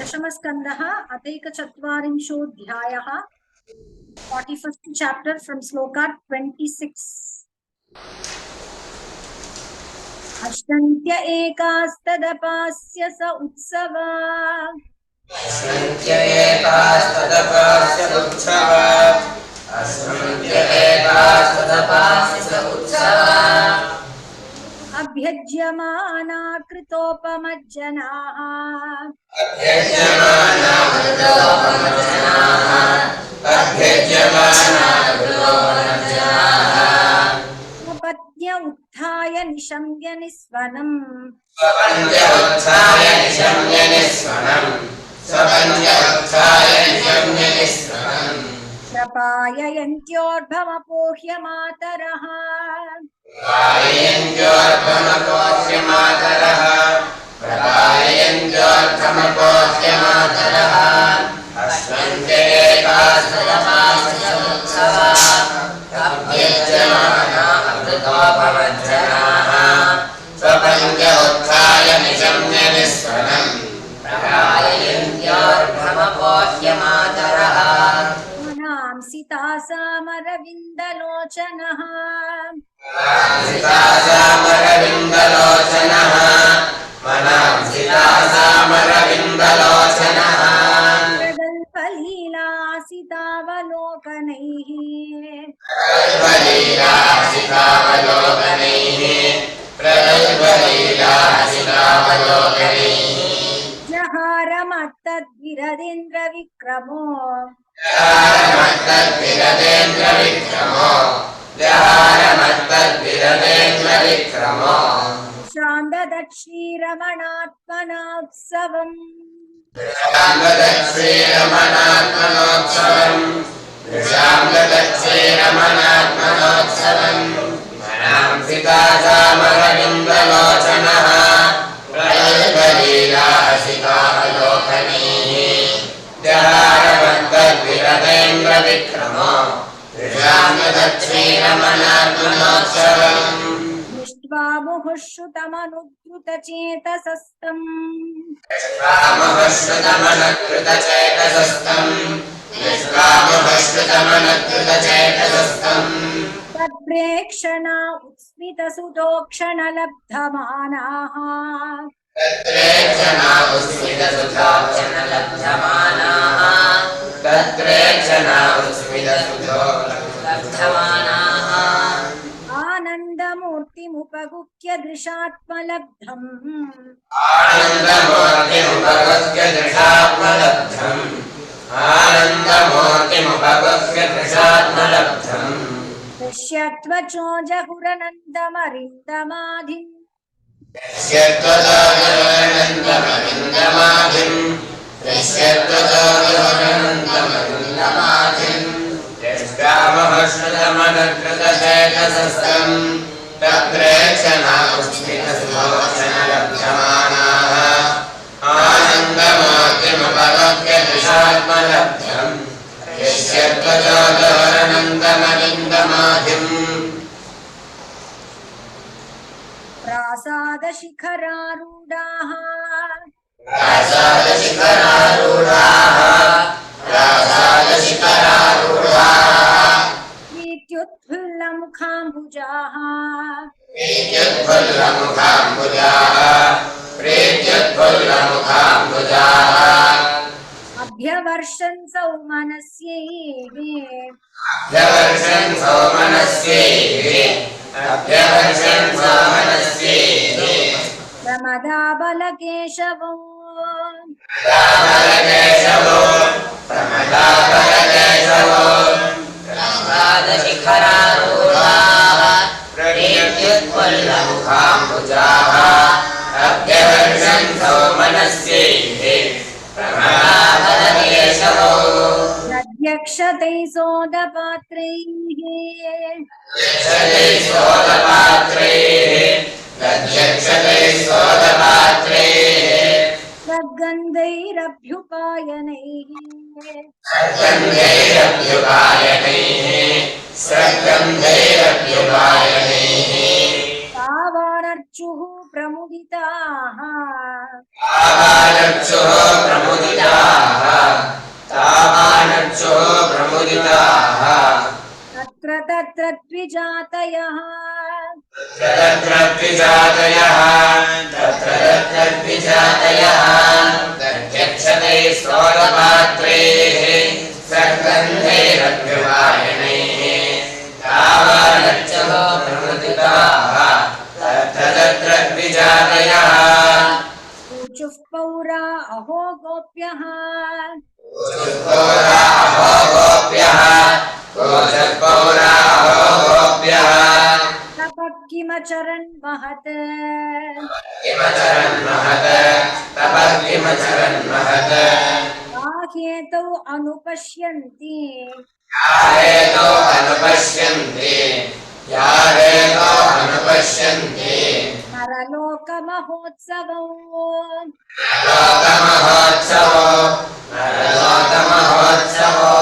दशमस्कन्धः अथैकचत्वारिंशोऽध्यायः 41st chapter from sloka 26. अष्टन्त्य एकास्तदपास्य स उत्सवा अष्टन्त्य एकास्तदपास्य उत्सवा अष्टन्त्य एकास्तदपास्य उत्सवा अभ्यज्यमाना कृतोपमज्जनाः अभ्यज्यमाना कृतोपमज्जनाः अभ्यज्यमाना कृतोपमज्जनाः स्वपत्न्य उत्थाय निशम्य निस्वनम् स्वपन्त्य उत्थाय निशम्य निस्वनम् स्वपन्त्य उत्थाय निशम्य निस्वनम् प्रपाययन्त्योर्भमपोह्य मातरः प्रपाययन्त्योर्भमपोह्य मातरः प्रपाययन्त्योर्भमपोह्य मातरः अष्टन्त्य एकास्तदपास्य उत्सवा अभ्यज्यमाना कृतोपमज्जनाः स्वपन्त्य उत्थाय निशम्य निस्वनम् प्रपाययन्त्योर्भमपोह्य मातरः सीतासामरविन्दलोचनः सीतासामरविन्दलोचनः मनां सीतासामरविन्दलोचनः प्रगल्भलीलासितावलोकनैः प्रगल्भलीलासितावलोकनैः प्रगल्भलीलासितावलोकनैः जहारमत्तद्विरदेन्द्रविक्रमो जहारमत्तद्विरदेन्द्रविक्रमो जहारमत्तद्विरदेन्द्रविक्रमो शान्ददक्षीरमणात्मनोत्सवम् श्रीरमणात्मनोत्सवम् श्रीरमणात्मनोत्सवम् मनां सीतासामरविन्दलोचनः प्रगल्भलीलासितावलोकनैः जहारमत्तद्विरदेन्द्रविक्रमो श्रीरमणात्मनोत्सवम् दृष्ट्वा मुहुःश्रुतमनुद्रुतचेतसस्तम् निष्कामश्रुतमनकृतचेतसस्तम् निष्कामश्रुतमनकृतचेतसस्तम् तत्प्रेक्षणा उत्स्मितसुतोक्षणलब्धमानाः तत्रेक्षणा उत्स्मितसुतोक्षणलब्धमानाः तत्रेक्षणा उत्स्मितसुतोक्षणलब्धमानाः आनन्दमूर्तिमुपगुह्य दृशात्मलब्धम् आनन्दमूर्तिमुपगुह्य दृशात्मलब्धम् आनन्दमूर्तिमुपगुह्य दृशात्मलब्धम् दृश्यत्वचो जहुरनन्दमरिन्दमाधिम् दृश्यत्वजोगरनन्दमरिन्दमाधिम् दृश्यत्वजोगरनन्दमरिन्दमाधिम् यष्टामहर्षदमनकृतचेतसस्तम् तत्रेक्षणा उत्स्मितसुतोक्षणलब्धमानाः आनन्दमूर्तिमुपगुह्य दृशात्मलब्धम् यष्यत्वजोगरनन्दमरिन्दमाधिम् प्रासादशिखरारूढाः प्रासादशिखरारूढाः प्रासादशिखरारूढाः प्रीत्युत्फुल्लमुखाम्बुजाः प्रीत्युत्फुल्लमुखाम्बुजाः प्रीत्युत्फुल्लमुखाम्बुजाः अभ्यवर्षन् सौमनस्यैः अभ्यवर्षन् सौमनस्यैः अभ्यवर्षन् सौमनस्यैः प्रमदाबलकेशवो प्रमदाबलकेशवो प्रमदाबलकेशवो प्रासादशिखरारूढाः प्रीत्युत्फुल्लमुखाम्बुजाः अभ्यवर्षन् सौमनस्यैः प्रमदाबलकेशवो नद्यक्षतैः सोदपात्रैः यक्षतैः सोदपात्रैः लध्यक्षतैः सोदपात्रैः सद्गन्धैरभ्युपायनैः सद्गन्धैरभ्युपायनैः सद्गन्धैरभ्युपायनैः तावानर्थ तावानर्चुः प्रमुदिताः तावानर्चुः प्रमुदिताः तावानर्चुः प्रमुदिताः तत्र तत्र द्विजातयः तत्र द्विजातयः तत्र द्विजातयः दध्यक्षते स्तोत्रपात्रैः सगन्धैरभ्युपायनैः तावानर्चुः प्रमुदिताः तत्र द्विजातयः ऊचुः पौरा अहो गोप्यः पौराहो गोप्यः पौराहो गोप्यः तपः किमचरन् महत् किमचरन् महत् तपः किमचरन् महत् हेतौ अनुपश्यन्ति यारेतो अनुपश्यन्ति यारेतो अनुपश्यन्ति नरलोकमहोत्सवौ नरलोकमहोत्सवो नरलोकमहोत्सवो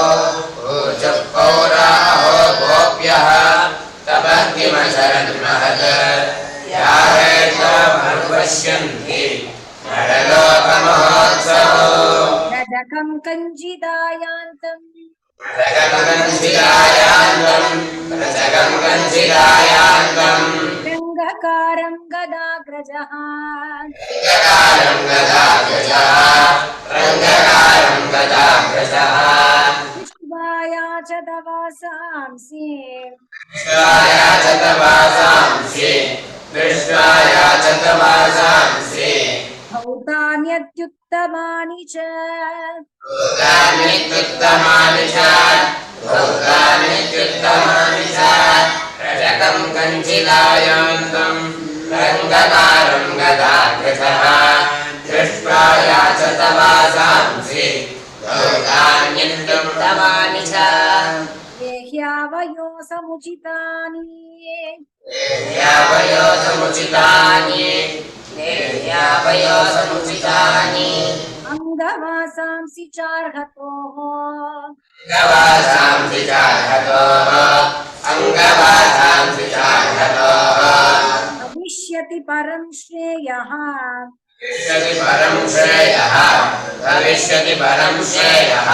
ऊचुः पौराहो गोप्यः तपः किमचरन् महत् यारेतो अनुपश्यन्ति नरलोकमहोत्सवो रजकं कञ्जिदायान्तम् रजकं कञ्चिदायान्तम् रङ्गकारं गदाग्रजः रङ्गकारं गदाग्रजः रङ्गकारं गदाग्रजः विश्वाया च तवासांसि विश्वाया च तवासांसि विश्वाया च तवासांसि भौतान्यत्युत्तमानि च भूतान्युत्तमानि च भूतान्युत्तमानि च रजकं कञ्चिदायान्तं रङ्गकारं गदाग्रजः दृष्ट्वा च तवासांसि भूतान्युत्तमानि च देह्यावयो समुचितानि देह्यावयो समुचितानि देह्यावयो समुचितानि अङ्गवासांसि चार्हतोः अङ्गवासांसि चार्हतोः अङ्गवासांसि चार्हतोः भविष्यति परं श्रेयः भविष्यति परं श्रेयः भविष्यति परं श्रेयः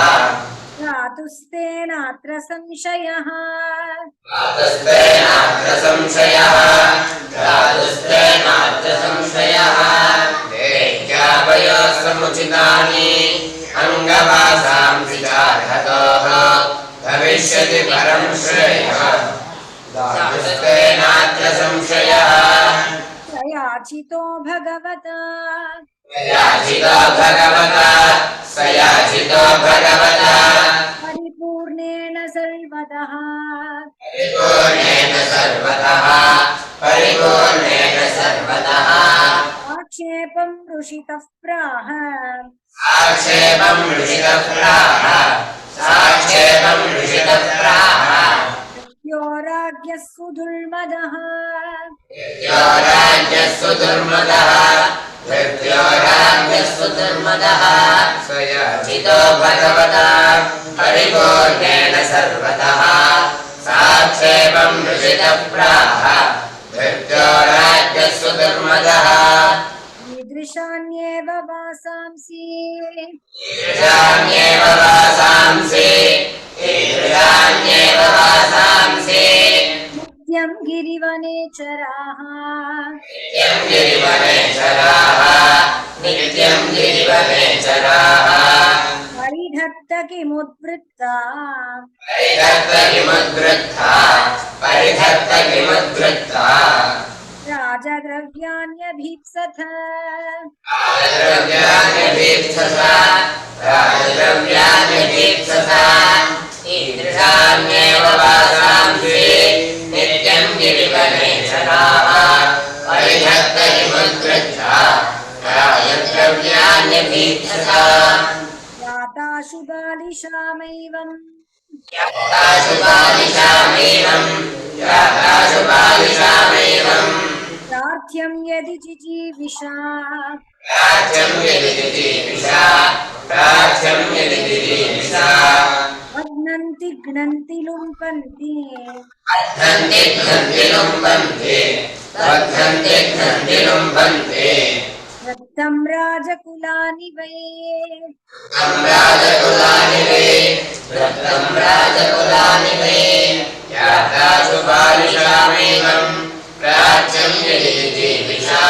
धातुस्तेनात्र संशयः धातुस्तेनात्र संशयः धातुस्तेनात्र संशयः देह्यावयो समुचितानि अङ्गवासांसि चार्हतोः भविष्यति परं श्रेयः धातुस्तेनात्र संशयः प्रयाचितो भगवता याचितो भगवता स याचितो भगवता परिपूर्णेन सर्वतः परिपूर्णेन सर्वतः परिपूर्णेन सर्वतः आक्षेपं ऋषितः प्राह साक्षेपं ऋषितः प्राह साक्षेपं ऋषितः प्राह यो राज्ञः सुदुर्मदः यो राज्ञस्तु दुर्मदः धृत्यो राज्ञस्तु दुर्मदः स याचितो भगवता परिपूर्णेन सर्वतः साक्षेपं ऋषितः प्राह धृत्यो राज्ञस्तु दुर्मदः ईदृशान्येव वासांसि ईदृशान्येव वासांसि ईदृशान्येव वासांसि नित्यं गिरिवनेचराः नित्यं गिरिवनेचराः नित्यं गिरिवनेचराः परिधत्त किमुद्वृत्ता परिधत्त किमुद्वृत्ता परिधत्त किमुद्वृत्ता राजद्रव्याण्यभीप्सथ राजद्रव्याण्यभीप्ससा राजद्रव्याण्यभीप्ससा ईदृशान्येव वासांसि नित्यं गिरिवनेचराः परिधत्त किमुद्वृत्ता राजद्रव्याण्यभीप्ससा याताशु बालिशामैवम् प्रार्थ्यं यदि जिजीविषा प्रार्थ्यं यदि जिजीविषा बध्नन्ति घ्नन्ति लुम्पन्ति बध्नन्ति घ्नन्ति लुम्पन्ति बध्नन्ति घ्नन्ति लुम्पन्ति रक्तं राजकुलानि वै रक्तं राजकुलानि वै रक्तं राजकुलानि वै यातासु बालिशामेवं प्राच्यं यदि जीविषा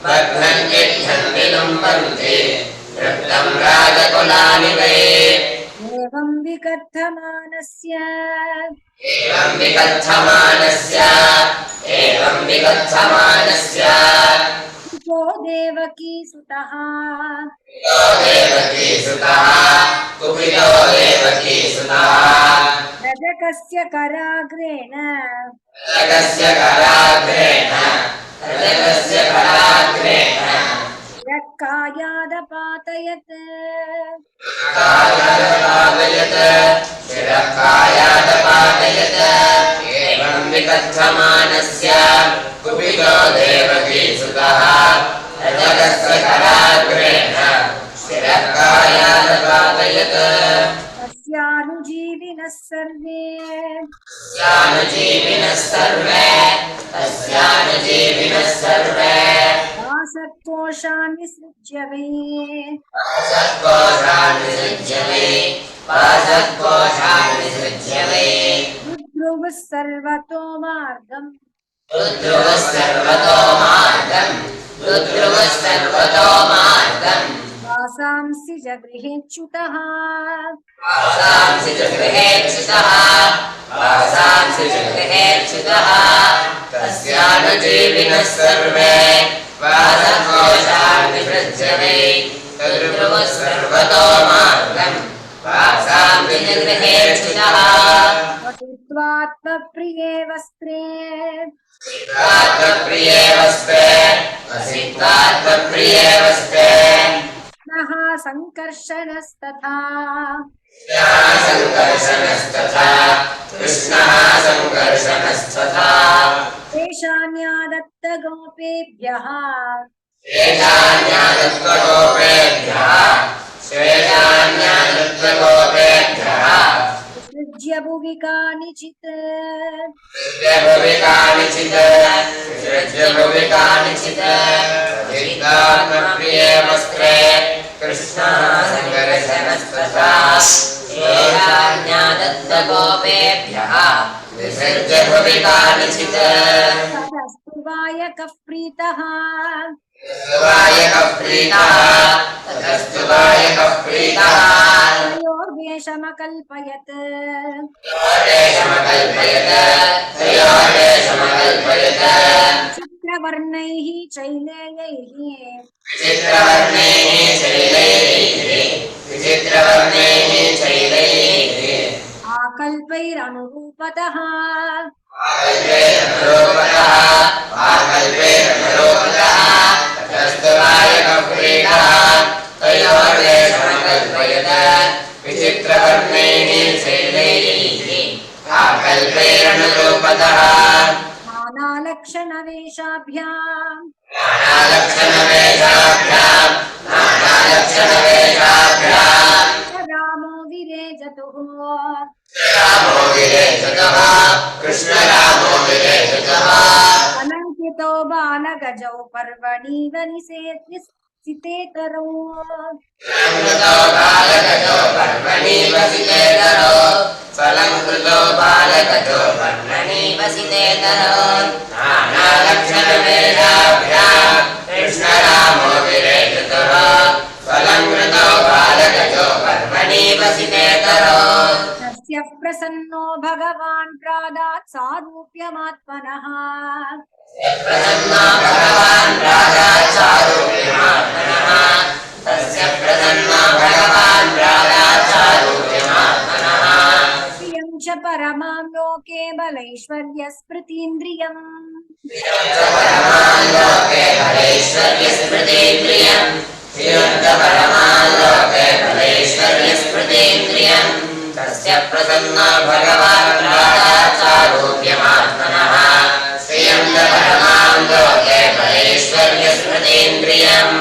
बध्नन्ति घ्नन्ति लुम्पन्ति रक्तं राजकुलानि वै एवं विकथमानस्य एवं विकथमानस्य को देवकी सुतः देवकी सुतः कुपितो देवकी सुतः रजकस्य कराग्रेण रजकस्य कराग्रेण यत्कायादपातयत् शिरकायादपातयत् एवं विकथमानस्य कुपितो देवकी सुतः रजकस्य कराग्रेण शिरकायादपातयत् तस्यानुजीविनः सर्वे वासत्कोशान् विसृज्य वै रुद्रुवः सर्वतो मार्गम् वासांसि जगृहेच्युतः तस्यानुजीविनः सर्वे वासकोशान् विसृज्य वै तद्रुवः सर्वतो मार्गम् वासांसि जगृहेच्युतः वसित्वात्मप्रिये वस्त्रे वसित्वात्मप्रिये वस्ते नः सङ्कर्षणस्तथा कृष्णः सङ्कर्षणस्तथा तेषान्यादत्तगोपेभ्यः विसृज्य भुवि कानिचित् प्रिये वस्त्रे कृष्णः सङ्कर्षणस्तथा गोपेभ्यः विसृज्य भुवि कानिचित् तदस्तु वायकः प्रीतः तयोर्वेषमकल्पयत् चित्रवर्णैः चैलैः आकल्पैरनुरूपतः विचित्रवर्णैः शैलैः आकल्पैरनुरूपतः नानालक्षणवेषाभ्याम् रामो विरेजतुः कृष्णरामो विरेजतः अलङ्कृतो बालगजौ पर्वणीव निसेतेतरौ फलङ्कृतो बालगजो वसितेतरो नानालक्षणवेषाभ्याम् कृष्णरामो विरेजतः फलङ्कृतो बालगजो पर्वणि वसितेतरो तस्य प्रसन्नो भगवान् प्रादात् सारूप्यमात्मनः प्रसन्नो भगवान् प्रादात् सारूप्यमात्मनः तस्य प्रसन्नो भगवान् प्रादात् सारूप्यमात्मनः प्रियं च परमां लोके बलैश्वर्यस्मृतीन्द्रियम् परमान् लोके फलैश्वर्यस्मृतीन्द्रियम् परमान् लोके फलैश्वर्यस्मृतीन्द्रियम् तस्य प्रसन्नो भगवान् प्रादात् सारूप्यमात्मनः श्रियं च परमां लोके फलैश्वर्यस्मृतीन्द्रियम्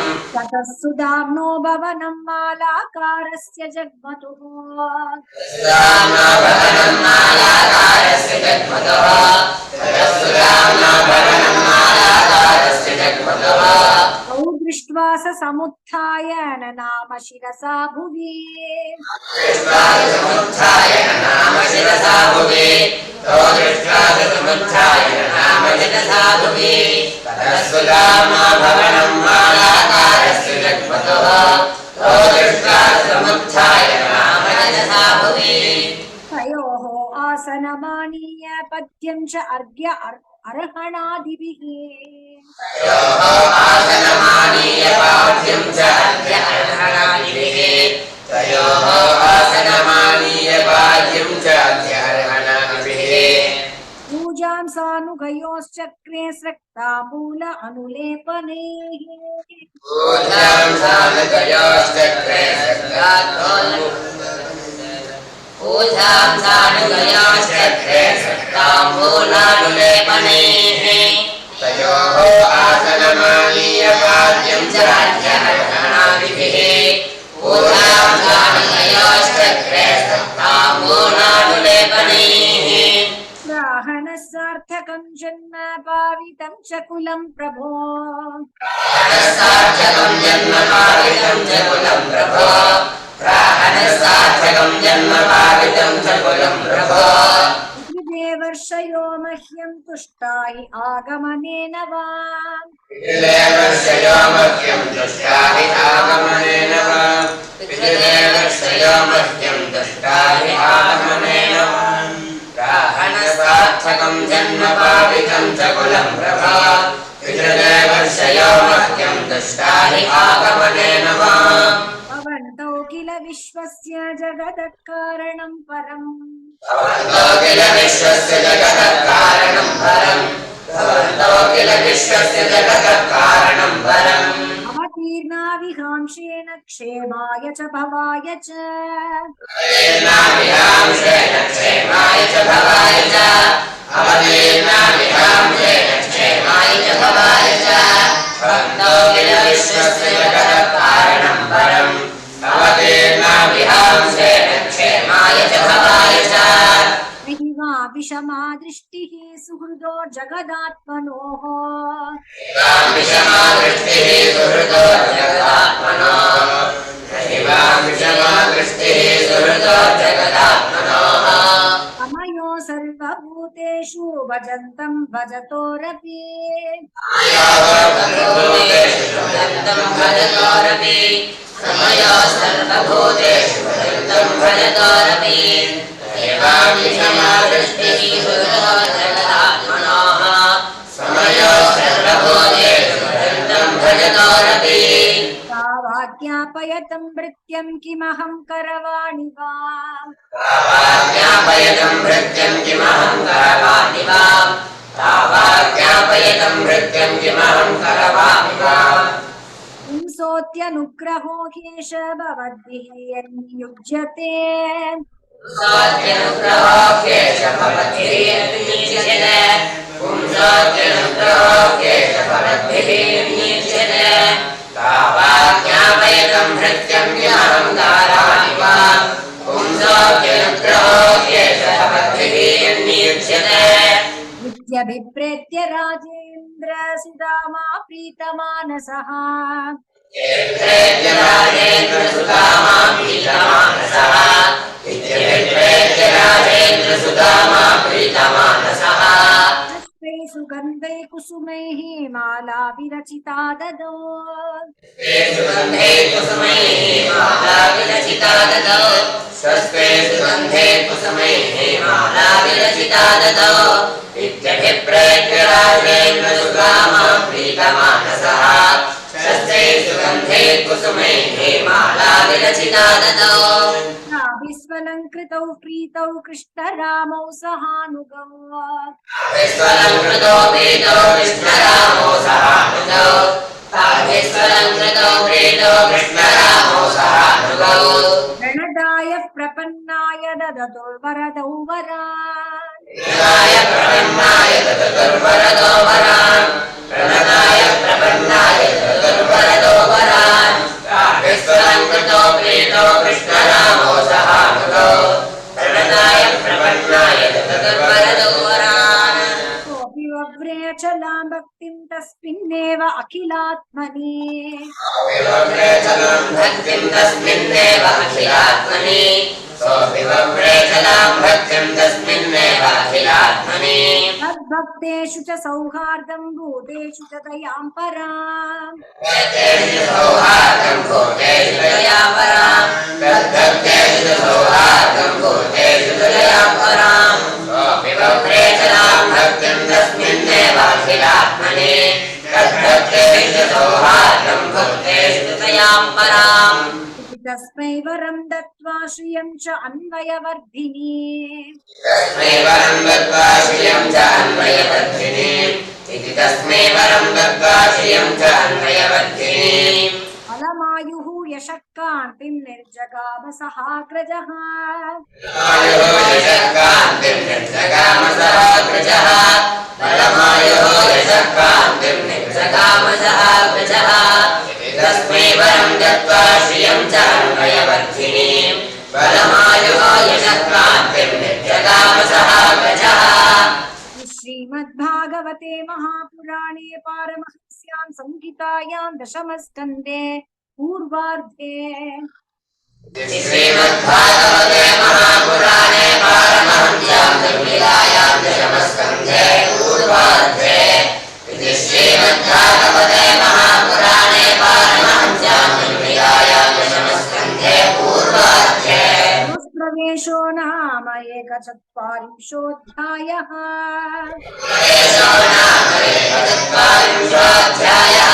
सुदाम्नो भवनं मालाकारस्य जग्मतुः सुदाम्नाभरणं मालाकारस्य जग्मतः सुदाम्नाभरणं मालाकारस्य जग्मतः तौ दृष्ट्वा स समुत्थाय ननाम शिरसा भुवि समुत्थाय नाम शिरसा भुवि तो दृष्ट्वा समुत्थाय नाम शिरसा भुवि सुदाम्नाभरणं मालाकारस्य जग्मतः तो दृष्ट्वा समुत्थाय नाम शिरसा भुवि तयोः आसनमानीय पद्यं च अर्घ्य अर्हणादिभिः तयोः आसनमानीय पाद्यं च अर्घ्यर्हणादिभिः तयोः आसनमानीय पाद्यं च अर्घ्यर्हणादिभिः पूजां सानुगयोश्चक्रे स्रक्ताम्बूल अनुलेपनैः पूजां सानुगयोश्चक्रे पूजां सानुगयोश्चक्रे ताम्बूलानुलेपनैः तयोः आसनमानीय पाद्यं च अर्घ्यर्हणादिभिः पूजां सानुगयोश्चक्रे ताम्बूलानुलेपनैः प्राहणसार्थकं जन्म पावितं च कुलं प्रभो सार्थकं जन्म पावितं च कुलं प्रभो प्राहणसार्थकं जन्म पावितं च कुलं प्रभो पितृदेवर्षयो मह्यं तुष्टा हि आगमनेन वा पितृदेवर्षयो मह्यं तुष्टा हि आगमनेन वा पितृदेवर्षयो मह्यं तुष्टा हि आगमनेन वा प्राहणसार्थकं जन्म पावितं च कुलं प्रभो पितृदेवर्षयो मह्यं तुष्टा हि आगमनेन वा भवन्तौ किल विश्वस्य जगतः कारणं परम् भवन्तो किल विश्वस्य जगतः कारणं परम् भवन्तो किल विश्वस्य जगतः कारणं परम् अवतीर्णा विहांशेन क्षेमाय च भवाय च अवतीर्णाभिहांशेन क्षेमाय च भवाय च अवतीर्णाभिहांशेन क्षेमाय च भवाय च भवन्तो किल विश्वस्य जगतः कारणं परम् अवतीर्णाभिहांशेन क्षेमाय च भवाय च नहि वा विषमा दृष्टिः सुहृदो जगदात्मनोः विषमा दृष्टिः सुहृदो जगदात्मनोः नहि वा विषमा दृष्टिः सुहृदो जगदात्मनोः अमयो सर्वभूतेषु भजन्तं भजतोरपि भजतोरपि समयो सर्वभूतेषु भजन्तं भजतोरपि विषमा दृष्टिः सुहृदो जगदात्मनोः समयो सर्वभूतेषु भजन्तं भजतोरपि तावाज्ञापयतं भृत्यं किमहं करवाणि वा तावाज्ञापयतं भृत्यं किमहं करवाणि वा तावाज्ञापयतं भृत्यं किमहं करवाणि वा पुंसोऽत्यनुग्रहो ह्येष भवद्भिः यन्नियुज्यते पुंसोऽत्यनुग्रहो ह्येष भवद्भिः यन्नियुज्यते पुंसोऽत्यनुग्रहो ह्येष भवद्भिः यन्नियुज्यते तावाज्ञापयतं भृत्यं किमहं करवाणि वा पुंसोऽत्यनुग्रहो ह्येष भवद्भिः यन्नियुज्यते नित्यभिप्रेत्य राजेन्द्र सुदामा प्रीतमानसः राजेन्द्रसुदामा प्रीतमानसः राजेन्द्रसुदामा प्रीतमानसः हस्ते सुगन्धै कुसुमैः माला विरचिता ददौ सुगन्धे कुसुमैः माला विरचिता ददौ स्वस्ते सुगन्धे कुसुमैः माला विरचिता ददौ इत्यभिप्रेत्य राजेन्द्रसुदामा प्रीतमानसः स्वस्ते सुगन्धे कुसुमैः माला विरचिता ददौ विस्वलङ्कृतौ प्रीतौ कृष्णरामौ सहानुगौ विस्वलङ्कृतो प्रीतो कृष्णरामो सहानुगौ विस्वलङ्कृतो प्रीतो कृष्णरामो सहानुगौ प्रणदाय प्रपन्नाय ददतुर्वरदौ वरान् प्रणदाय प्रपन्नाय ददतुर्वरदो वरान् प्रणदाय प्रपन्नाय ददतुर्वरदो वरान् अखिलात्मने विवव्रेचलां भक्तिं तस्मिन्नेव अखिलात्मनि विवव्रेचलां भक्तिं तस्मिन्नेव अखिलात्मनि तद्भक्तेषु च सौहार्दं भूतेषु च दयां पराम् भक्तेषु सौहार्दं भूतेषु दयां पराम् तद्भक्तेषु सौहार्दं भूतेषु दयां पराम् विवव्रेचलां भक्तिं तस्मिन्नेव अखिलात्मनि तद्भक्तेषु सौहार्दं भूतेषु दयां पराम् तस्मै वरं दत्त्वा श्रियं च अन्वयवर्धिनी तस्मै वरं दत्त्वा श्रियं च अन्वयवर्धिनी इति तस्मै वरं दत्त्वा श्रियं च अन्वयवर्धिनी फलमायुः यशः कान्तिं निर्जगाम सहाग्रजः फलमायुः यशः कान्तिं निर्जगाम सहाग्रजः फलमायुः यशः कान्तिं निर्जगाम सहाग्रजः तस्मै वरं दत्त्वा श्रियं च अन्वयवर्धिनी फलमायुः यशः कान्तिं निर्जगाम सहाग्रजः श्रीमद्भागवते महापुराणे पारमहंस्यां संहितायां दशमस्कन्धे पूर्वार्धे श्रीमद्भागवते महापुराणे पारमहंस्यां संहितायां दशमस्कन्धे पूर्वार्धे श्रीमद्भागवते महापुराणे पारमहंस्यां संहितायां दशमस्कन्धे पूर्वार्धे प्रवेशो नाम एकचत्वारिंशोऽध्यायः प्रवेशो नाम एकचत्वारिंशोऽध्यायः